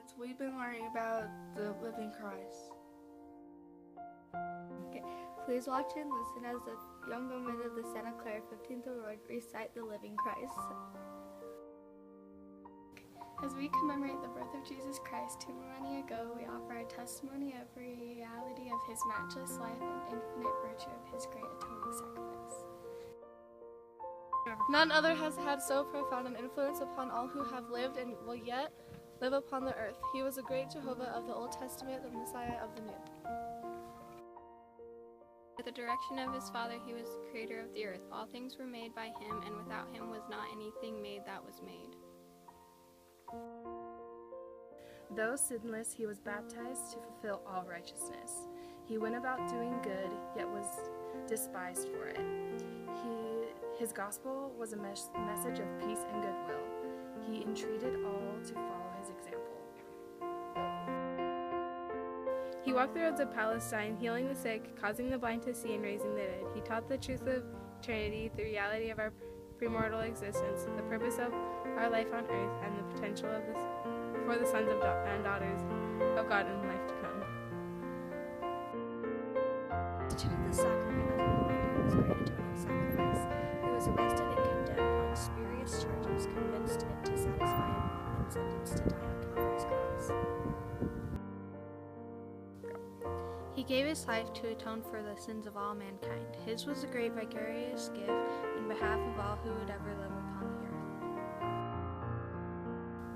friends, we've been learning about the living Christ. Okay. Please watch and listen as the young women of the Santa Clara 15th Award recite the living Christ. As we commemorate the birth of Jesus Christ 2 millennia ago, we offer a testimony of the reality of his matchless life and infinite virtue of his great atoning sacrifice. None other has had so profound an influence upon all who have lived and will yet live upon the earth. He was a great Jehovah of the Old Testament, the Messiah of the New. By the direction of his Father, he was the creator of the earth. All things were made by him, and without him was not anything made that was made. Though sinless, he was baptized to fulfill all righteousness. He went about doing good, yet was despised for it. His gospel was a message of peace and goodwill. He entreated all to follow his example. He walked the roads of Palestine, healing the sick, causing the blind to see, and raising the dead. He taught the truth of Trinity, the reality of our premortal existence, the purpose of our life on earth, and the potential of for the sons and daughters of God in life to come. The sacrament of the Lord was great atoning sacrifice. He was arrested and condemned on spurious charges, convinced it to satisfy him, and sentenced to die on Calvary's cross. He gave his life to atone for the sins of all mankind. His was a great vicarious gift in behalf of all who would ever live upon the earth.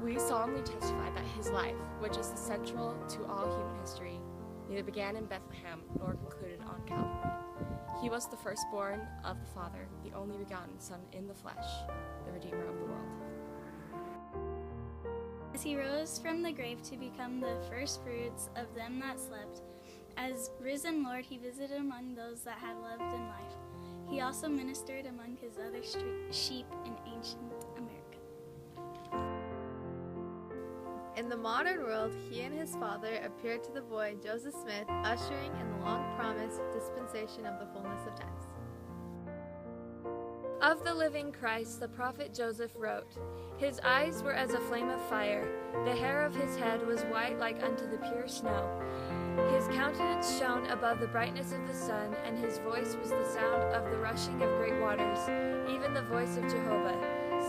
We solemnly testify that his life, which is essential to all human history, neither began in Bethlehem nor concluded on Calvary. He was the firstborn of the Father, the only begotten Son in the flesh, the Redeemer of the world. As he rose from the grave to become the first fruits of them that slept, as risen Lord, he visited among those that had loved in life. He also ministered among his other sheep in ancient America. In the modern world, he and his father appeared to the boy Joseph Smith, ushering in the long-promised dispensation of the fullness of times. Of the living Christ, the prophet Joseph wrote, "His eyes were as a flame of fire, the hair of his head was white like unto the pure snow. His countenance shone above the brightness of the sun, and his voice was the sound of the rushing of great waters, even the voice of Jehovah,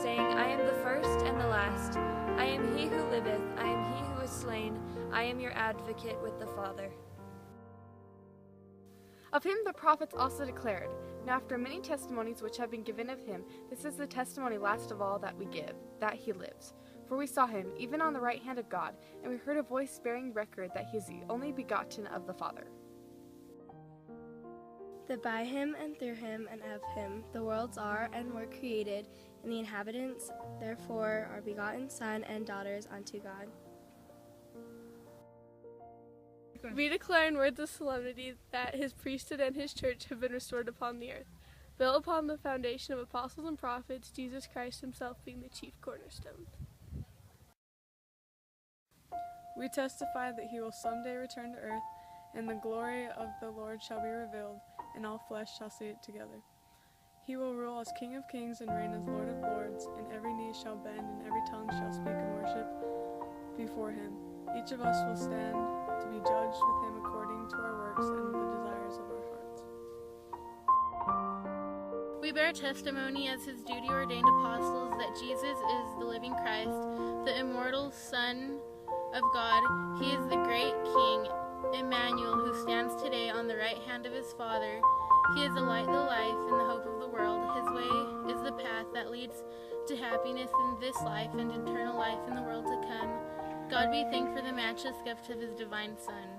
saying, I am the first and the last. I am he who liveth, I am he who is slain, I am your advocate with the Father." Of him the prophets also declared, "Now after many testimonies which have been given of him, this is the testimony last of all that we give, that he lives. For we saw him, even on the right hand of God, and we heard a voice bearing record that he is the only begotten of the Father." That by him and through him and of him the worlds are and were created, and the inhabitants therefore are begotten sons and daughters unto God. We declare in words of solemnity that his priesthood and his church have been restored upon the earth, built upon the foundation of apostles and prophets, Jesus Christ himself being the chief cornerstone. We testify that he will someday return to earth, and the glory of the Lord shall be revealed, and all flesh shall see it together. He will rule as King of kings and reign as Lord of lords, and every knee shall bend and every tongue shall speak in worship before him. Each of us will stand to be judged with him according to our works and the desires of our hearts. We bear testimony as his duty-ordained apostles that Jesus is the living Christ, the immortal Son of God. He is the great King, Emmanuel, who stands today on the right hand of his Father. He is the light, the life, and the hope of the world. His way is the path that leads to happiness in this life and eternal life in the world to come. God be thanked for the matchless gift of his divine Son.